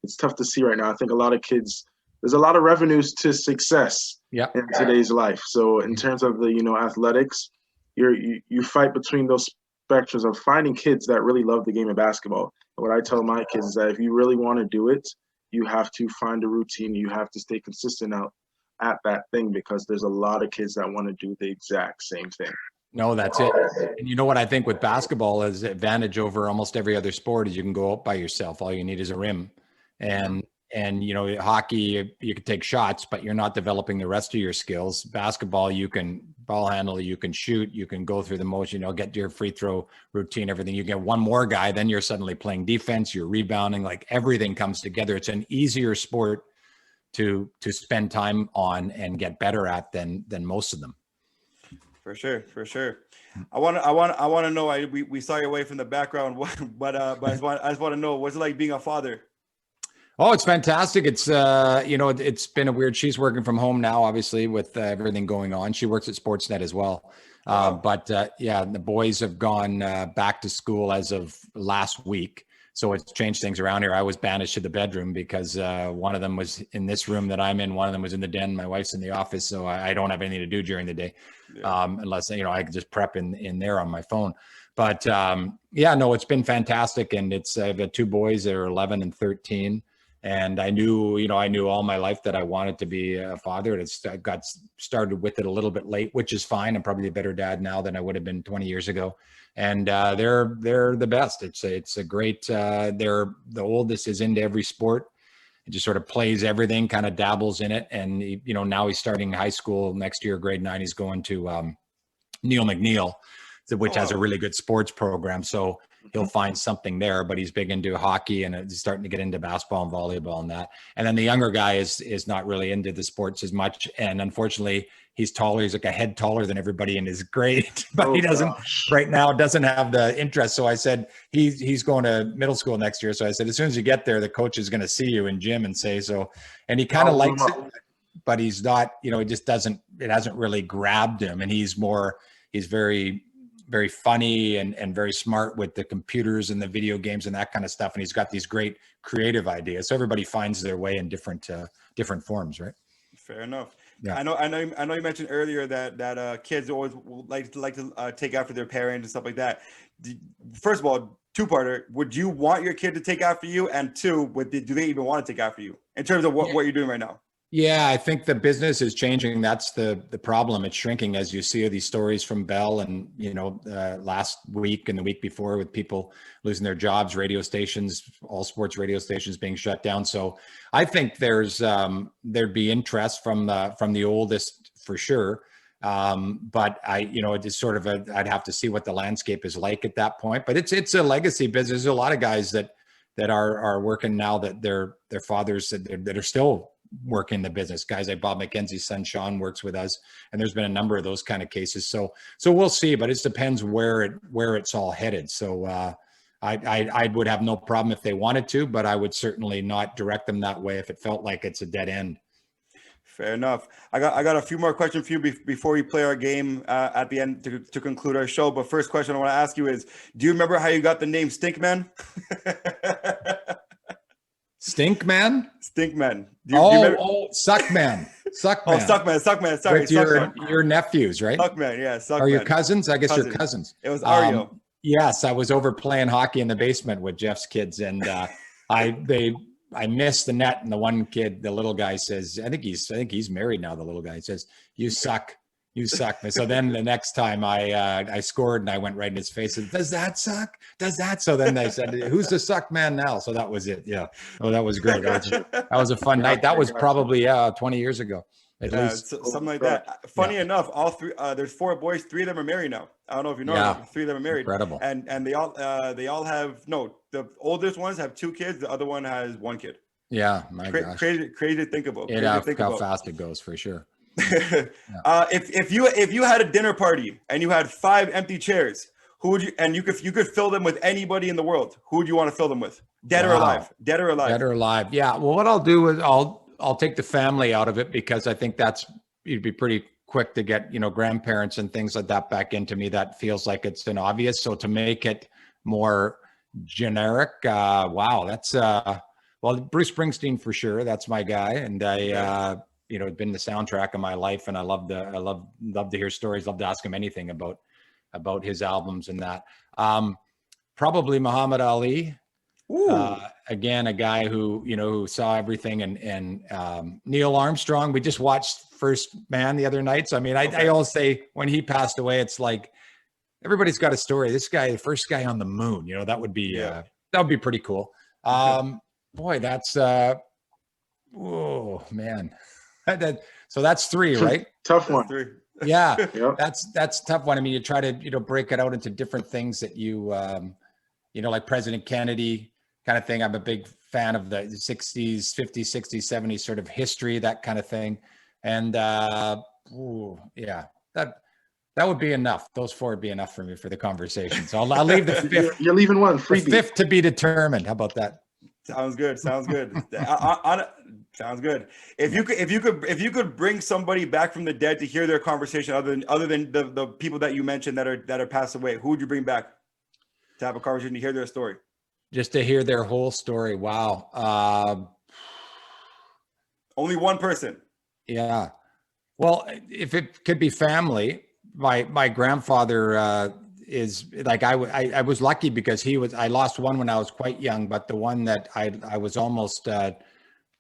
It's tough to see right now. I think a lot of kids, there's a lot of revenues to success in today's life. So in terms of the, athletics, you fight between those spectrums of finding kids that really love the game of basketball. And what I tell my kids is that if you really want to do it, you have to find a routine. You have to stay consistent out at that thing, because there's a lot of kids that want to do the exact same thing. No, that's it. And you know what I think with basketball is advantage over almost every other sport is you can go out by yourself. All you need is a rim. And hockey, you can take shots, but you're not developing the rest of your skills. Basketball, you can ball handle, you can shoot, you can go through the motion, get your free throw routine, everything. You get one more guy, then you're suddenly playing defense, you're rebounding, like everything comes together. It's an easier sport to spend time on and get better at than most of them. For sure. I want to know. We saw you away from the background, but I just want to know, what's it like being a father? Oh, it's fantastic. It's, it's been a weird, she's working from home now, obviously, with everything going on. She works at Sportsnet as well. But the boys have gone back to school as of last week. So it's changed things around here. I was banished to the bedroom because one of them was in this room that I'm in. One of them was in the den. My wife's in the office. So I don't have anything to do during the day unless, I can just prep in there on my phone. But it's been fantastic. And I've got two boys that are 11 and 13. And I knew all my life that I wanted to be a father. And I got started with it a little bit late, which is fine. I'm probably a better dad now than I would have been 20 years ago. And they're the best. It's a great. The oldest is into every sport. It just sort of plays everything, kind of dabbles in it. And now he's starting high school next year, grade 9. He's going to Neil McNeil, which has a really good sports program. So he'll find something there, but he's big into hockey and he's starting to get into basketball and volleyball and that. And then the younger guy is not really into the sports as much. And unfortunately, he's taller. He's like a head taller than everybody in his grade, but he doesn't have the interest. So I said, he's going to middle school next year. So I said, as soon as you get there, the coach is going to see you in gym and say so. And he kind of likes it, but he's not, it hasn't really grabbed him. And he's very, very funny and very smart with the computers and the video games and that kind of stuff. And he's got these great creative ideas. So everybody finds their way in different forms, right? Fair enough. Yeah. I know you mentioned earlier that kids always like to take after their parents and stuff like that. First of all, two-parter, would you want your kid to take after you? And two, do they even want to take after you in terms of what you're doing right now? Yeah, I think the business is changing. That's the problem. It's shrinking, as you see these stories from Bell and, last week and the week before with people losing their jobs, radio stations, all sports radio stations being shut down. So I think there'd be interest from the oldest for sure. But it's sort of I'd have to see what the landscape is like at that point, but it's a legacy business. There's a lot of guys that are working now that their fathers that are still work in the business. Guys like Bob McKenzie's son Sean works with us, and there's been a number of those kind of cases. So we'll see, but it depends where it's all headed. So I would have no problem if they wanted to, but I would certainly not direct them that way if it felt like it's a dead end. Fair enough. I got a few more questions for you before we play our game at the end to conclude our show. But first question I want to ask you is, do you remember how you got the name Stinkman? Stinkman? Stinkman. Suckman. Suckman. Oh, Suckman. Sorry, with Suckman. your nephews, right? Suckman, yeah. Suckman. Are your cousins? I guess your cousins. It was Ario. Yes, I was over playing hockey in the basement with Jeff's kids, and I missed the net, and the one kid, the little guy, says, I think he's married now. The little guy says, "You suck." You suck. So then the next time I scored and I went right in his face and, does that suck? Does that? So then they said, who's the suck man now? So that was it. Yeah. Oh, that was great. That was a fun night. That was probably 20 years ago. At least. Something like that. Funny enough, all three, there's 4 boys, 3 of them are married now. I don't know if you know, 3 of them are married. Incredible. And they all have, the oldest ones have 2 kids. The other one has 1 kid. Yeah. My gosh. Crazy to think about. How fast it goes for sure. If you had a dinner party and you had 5 empty chairs, who would you, and you could fill them with anybody in the world, who would you want to fill them with? Dead or alive? Yeah. Well, what I'll do is I'll take the family out of it, because I think you'd be pretty quick to get, grandparents and things like that back into me. That feels like it's an obvious. So to make it more generic, that's Bruce Springsteen for sure. That's my guy. And it's been the soundtrack of my life, and I love to hear stories. Love to ask him anything about his albums and that. Probably Muhammad Ali. Again, a guy who saw everything, and Neil Armstrong. We just watched First Man the other night. So I mean, I always say when he passed away, it's like everybody's got a story. This guy, the first guy on the moon. That would be pretty cool. Boy, that's oh man. So that's 3, right? Tough one. 3. Yeah, Yep. That's a tough one. I mean, you try to break it out into different things that you like President Kennedy kind of thing. I'm a big fan of the 60s, 50s, 60s, 70s sort of history, that kind of thing. And that would be enough. Those 4 would be enough for me for the conversation. So I'll leave the 5th. You're leaving one freebie. The 5th to be determined. How about that? Sounds good. Sounds good. If you could bring somebody back from the dead to hear their conversation, other than the people that you mentioned that are passed away, who would you bring back to have a conversation to hear their story? Just to hear their whole story. Wow. Only one person. Yeah. Well, if it could be family, my grandfather is like, I was lucky because I lost one when I was quite young, but the one that I was almost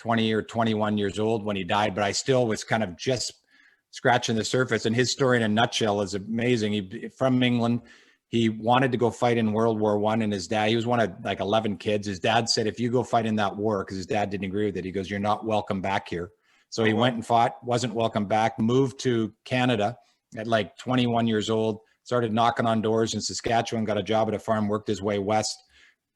20 or 21 years old when he died, but I still was kind of just scratching the surface. And his story in a nutshell is amazing. He from England. He wanted to go fight in World War I, and his dad, he was one of like 11 kids. His dad said, if you go fight in that war, because his dad didn't agree with it, he goes, you're not welcome back here. So he went and fought, wasn't welcome back, moved to Canada at like 21 years old, started knocking on doors in Saskatchewan, got a job at a farm, worked his way west,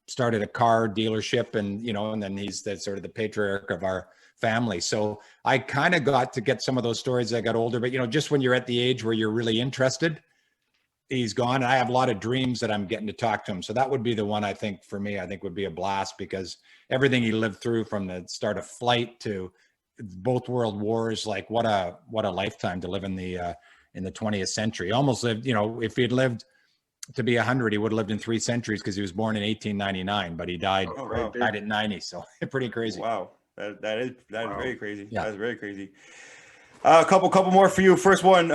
started a car dealership, and, you know, and then he's the sort of the patriarch of our family. So I kind of got to get some of those stories as I got older, but, you know, just when you're at the age where you're really interested, he's gone. And I have a lot of dreams that I'm getting to talk to him. So that would be the one I think for me, I think would be a blast, because everything he lived through from the start of flight to both world wars, like what a lifetime to live in the 20th century. Almost lived, you know, if he'd lived to be 100, he would have lived in 3 centuries, because he was born in 1899, but he died at 90. So pretty crazy. Wow. That is very crazy. Yeah. That's very crazy. A couple more for you. First one,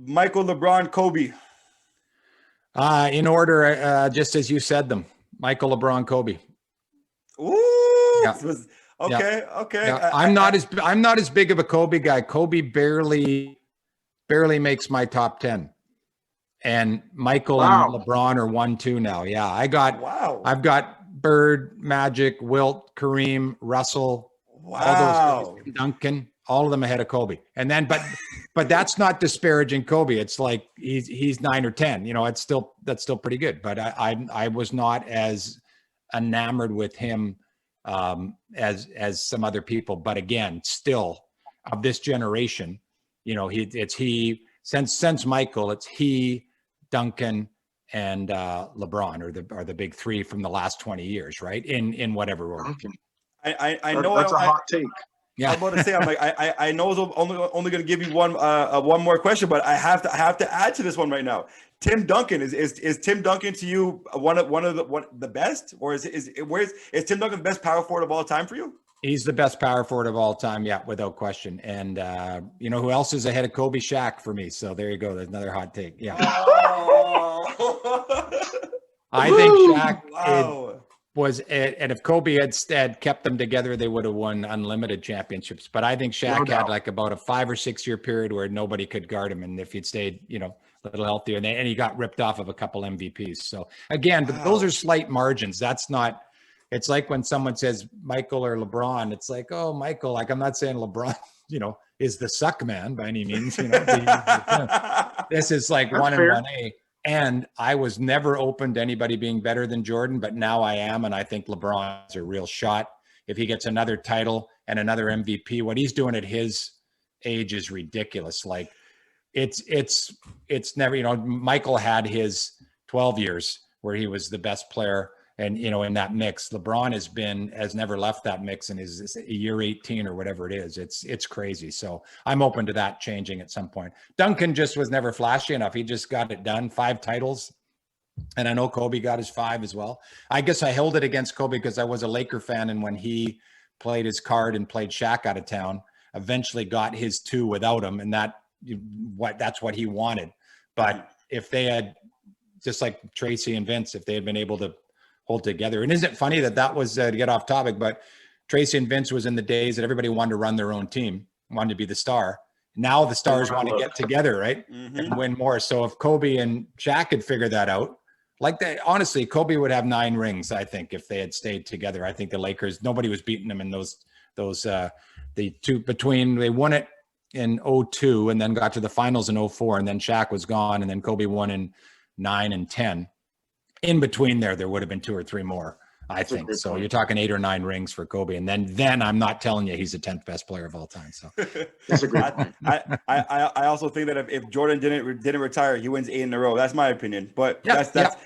Michael, LeBron, Kobe. In order, just as you said them, Michael, LeBron, Kobe. Ooh. Yeah. Okay. Yeah. Okay. Yeah. I'm not as big of a Kobe guy. Kobe barely makes my top 10. And Michael and LeBron are 1-2 now. Yeah. I've got Bird, Magic, Wilt, Kareem, Russell, all those guys, Duncan, all of them ahead of Kobe. And then, but that's not disparaging Kobe. It's like he's 9 or 10. You know, that's still pretty good. But I was not as enamored with him as some other people. But again, still of this generation, you know, since Michael, it's he, Duncan, and LeBron are the big 3 from the last 20 years, right? In whatever order. I know that's a hot take. Yeah. I'm about to say, I'm like, I know it's only going to give you one more question, but I have to add to this one right now. Tim Duncan is Tim Duncan to you one of the best, or is Tim Duncan the best power forward of all time for you? He's the best power forward of all time, yeah, without question. And you know who else is ahead of Kobe? Shaq for me. So there you go. There's another hot take. Yeah. I think Shaq was, and if Kobe had kept them together, they would have won unlimited championships. But I think Shaq had like about a 5 or 6 year period where nobody could guard him, and if he'd stayed, you know, a little healthier, and he got ripped off of a couple MVPs. So again, but those are slight margins. That's not. It's like when someone says Michael or LeBron, it's like, oh, Michael. Like, I'm not saying LeBron, you know, is the suck man by any means. You know, this is like that's 1 and 1A. And I was never open to anybody being better than Jordan, but now I am, and I think LeBron's a real shot. If he gets another title and another MVP, what he's doing at his age is ridiculous. Like, it's never, you know, Michael had his 12 years where he was the best player. And, you know, in that mix, LeBron has never left that mix, and is year 18 or whatever it is. It's crazy. So I'm open to that changing at some point. Duncan just was never flashy enough. He just got it done. 5 titles. And I know Kobe got his 5 as well. I guess I held it against Kobe because I was a Laker fan. And when he played his card and played Shaq out of town, eventually got his 2 without him. And that's what he wanted. But if they had, just like Tracy and Vince, if they had been able to hold together. And isn't it funny that was to get off topic, but Tracy and Vince was in the days that everybody wanted to run their own team, wanted to be the star. Now the stars want to get together, right? And win more. So if Kobe and Shaq had figured that out, like that, honestly, Kobe would have 9 rings, I think, if they had stayed together. I think the Lakers, nobody was beating them in the 2 between, they won it in 2002 and then got to the finals in 2004, and then Shaq was gone, and then Kobe won in 9 and 10. In between there would have been 2 or 3 more, I think. So you're talking 8 or 9 rings for Kobe. And then I'm not telling you he's the 10th best player of all time. So that's a great point. I also think that if Jordan didn't retire, he wins 8 in a row. That's my opinion. But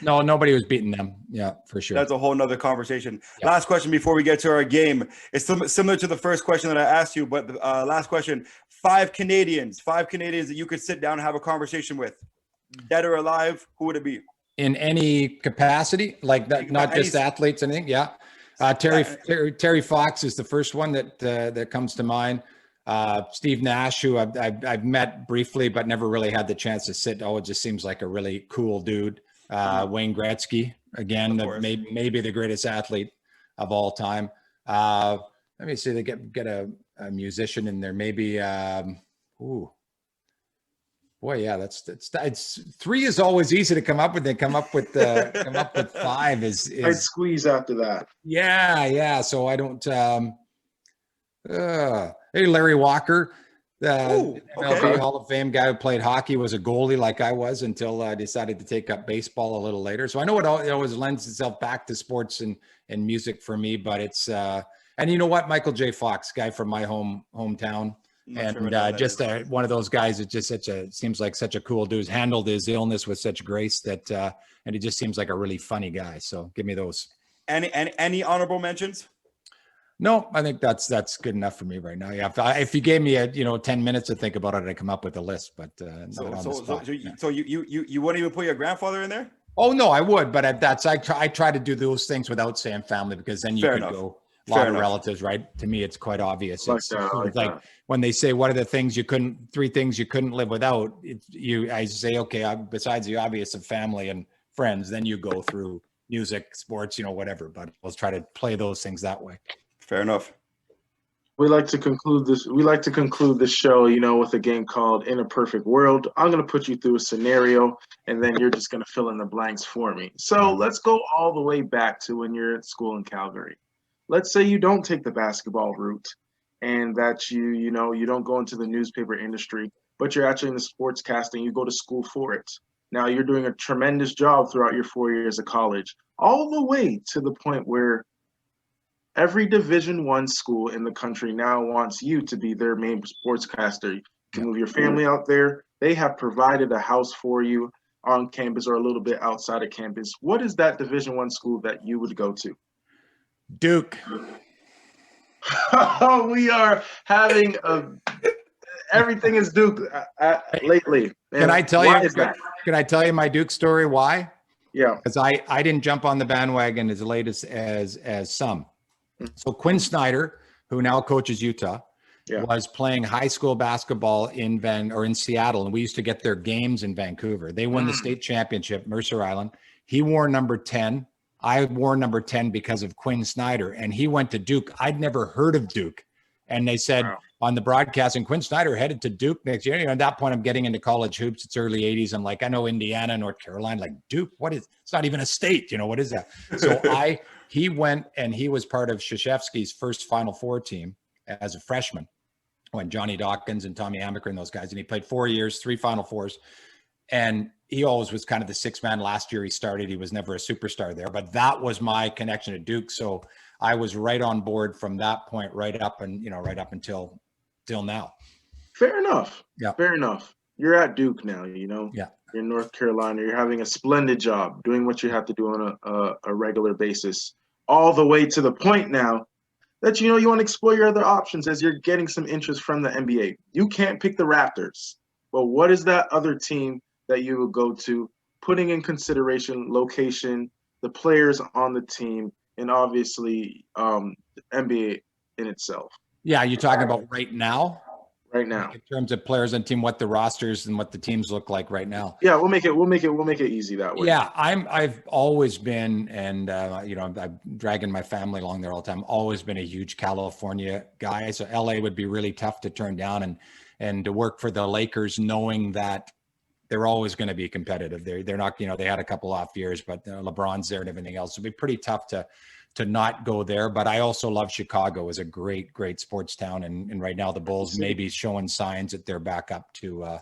no, nobody was beating them. Yeah, for sure. That's a whole nother conversation. Yeah. Last question before we get to our game. It's similar to the first question that I asked you, but the last question. 5 Canadians that you could sit down and have a conversation with, dead or alive, who would it be? In any capacity, like that, not just athletes, I think. Yeah. Terry Fox is the first one that comes to mind. Steve Nash, who I've met briefly, but never really had the chance to sit. It just seems like a really cool dude. Wayne Gretzky, again, maybe the greatest athlete of all time. let me see. They get a musician in there. Maybe. Boy, yeah, it's 3 is always easy to come up with. They come up with 5 is I'd squeeze after that. Yeah. So I don't. Hey, Larry Walker, the MLB Hall of Fame guy who played hockey, was a goalie like I was until I decided to take up baseball a little later. So I know it always lends itself back to sports and music for me. But it's and you know what, Michael J. Fox, guy from my hometown. And just one of those guys that just seems like such a cool dude. He's handled his illness with such grace that, and he just seems like a really funny guy. So give me those. Any honorable mentions? No, I think that's good enough for me right now. Yeah, if you gave me 10 minutes to think about it, I'd come up with a list. But so you wouldn't even put your grandfather in there? Oh no, I would, but I try to do those things without saying family, because then you could go. A lot of relatives, right? To me, it's quite obvious. It's like when they say, what are the things 3 things you couldn't live without? I say, okay, besides the obvious of family and friends, then you go through music, sports, whatever. But let's try to play those things that way. Fair enough. We like to conclude this show, with a game called In a Perfect World. I'm going to put you through a scenario, and then you're just going to fill in the blanks for me. So let's go all the way back to when you're at school in Calgary. Let's say you don't take the basketball route, and that you don't go into the newspaper industry, but you're actually in the sportscasting. You go to school for it. Now you're doing a tremendous job throughout your 4 years of college, all the way to the point where every Division I school in the country now wants you to be their main sportscaster. You can move your family out there. They have provided a house for you on campus or a little bit outside of campus. What is that Division I school that you would go to? Duke. We are having everything is Duke lately. Can I tell you? Can I tell you my Duke story? Why? Yeah. Because I didn't jump on the bandwagon as late as some. So Quinn Snyder, who now coaches Utah, was playing high school basketball in Seattle, and we used to get their games in Vancouver. They won the state championship, Mercer Island. He wore number 10. I wore number 10 because of Quinn Snyder, and he went to Duke. I'd never heard of Duke. And they said on the broadcasting, Quinn Snyder headed to Duke next year. At that point, I'm getting into college hoops. It's early 80s. I'm like, I know Indiana, North Carolina, like Duke. It's not even a state. What is that? So he went, and he was part of Krzyzewski's first Final Four team as a freshman when Johnny Dawkins and Tommy Amaker and those guys. And he played 4 years, 3 Final Fours. And he always was kind of the 6th man. Last year he started. He was never a superstar there, but that was my connection to Duke. So I was right on board from that point, right up until now. Fair enough. Yeah. Fair enough. You're at Duke now, Yeah. You're in North Carolina. You're having a splendid job doing what you have to do on a regular basis, all the way to the point now that, you want to explore your other options as you're getting some interest from the NBA. You can't pick the Raptors, but what is that other team that you would go to, putting in consideration location, the players on the team, and obviously the NBA in itself? Yeah, you're talking about right now? Right now. In terms of players on team, what the rosters and what the teams look like right now. Yeah, we'll make it easy that way. Yeah, I've always been, and I'm dragging my family along there all the time. Always been a huge California guy. So LA would be really tough to turn down, and to work for the Lakers, knowing that they're always going to be competitive. They're not, they had a couple off years, but LeBron's there and everything else. It'd be pretty tough to not go there. But I also love Chicago as a great sports town. And right now the Bulls may be showing signs that they're back up to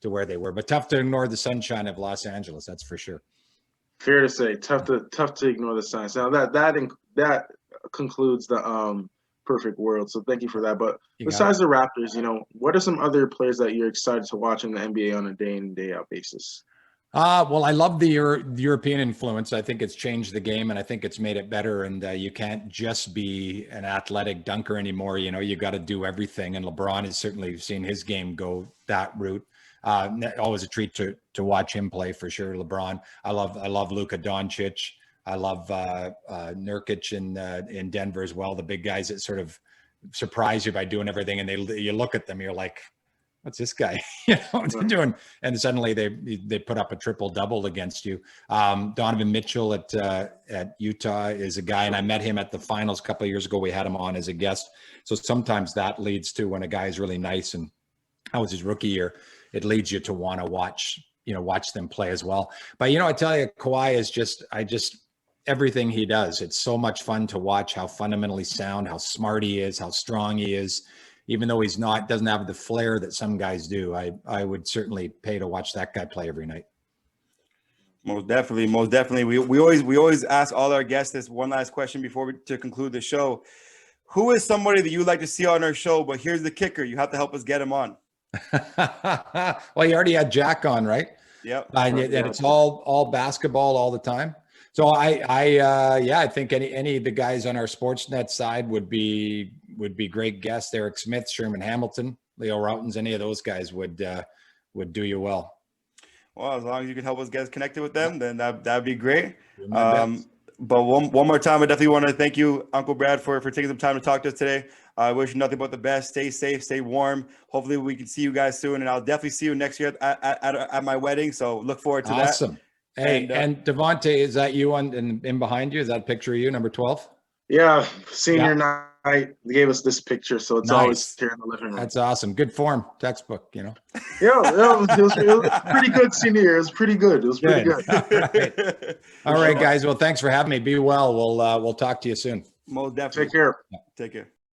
where they were, but tough to ignore the sunshine of Los Angeles. That's for sure. Fair to say, tough to ignore the signs. Now that concludes the perfect world. So thank you for that. But besides the Raptors, what are some other players that you're excited to watch in the NBA on a day in, day out basis? Well, I love the European influence. I think it's changed the game, and I think it's made it better. And you can't just be an athletic dunker anymore. You got to do everything. And LeBron has certainly seen his game go that route. Always a treat to watch him play, for sure. LeBron. I love Luka Doncic. I love Nurkic in Denver as well. The big guys that sort of surprise you by doing everything, and you look at them, you're like, what's this guy doing? And suddenly they put up a triple double against you. Donovan Mitchell at Utah is a guy, and I met him at the finals a couple of years ago. We had him on as a guest. So sometimes that leads to, when a guy is really nice, and that was his rookie year, it leads you to want to watch them play as well. But I tell you, Kawhi is everything he does. It's so much fun to watch how fundamentally sound, how smart he is, how strong he is. Even though doesn't have the flair that some guys do, I would certainly pay to watch that guy play every night. Most definitely. We always ask all our guests this one last question before to conclude the show. Who is somebody that you would like to see on our show? But here's the kicker: you have to help us get him on. Well, you already had Jack on, right? Yep. And it's all basketball all the time. So I think any of the guys on our Sportsnet side would be great guests. Eric Smith, Sherman Hamilton, Leo Routens, any of those guys would do you well. Well, as long as you can help us get connected with them, then that'd be great. But one more time, I definitely want to thank you, Uncle Brad, for taking some time to talk to us today. I wish you nothing but the best. Stay safe, stay warm. Hopefully we can see you guys soon, and I'll definitely see you next year at my wedding. So look forward to that. Awesome. Hey, and Devontae, is that you in behind you? Is that a picture of you, number 12? Yeah, senior night. They gave us this picture, so it's always here in the living room. That's awesome. Good form, textbook, Yeah, it was pretty good senior year. It was pretty good. All right, guys. Well, thanks for having me. Be well. We'll talk to you soon. Most definitely. Take care. Take care.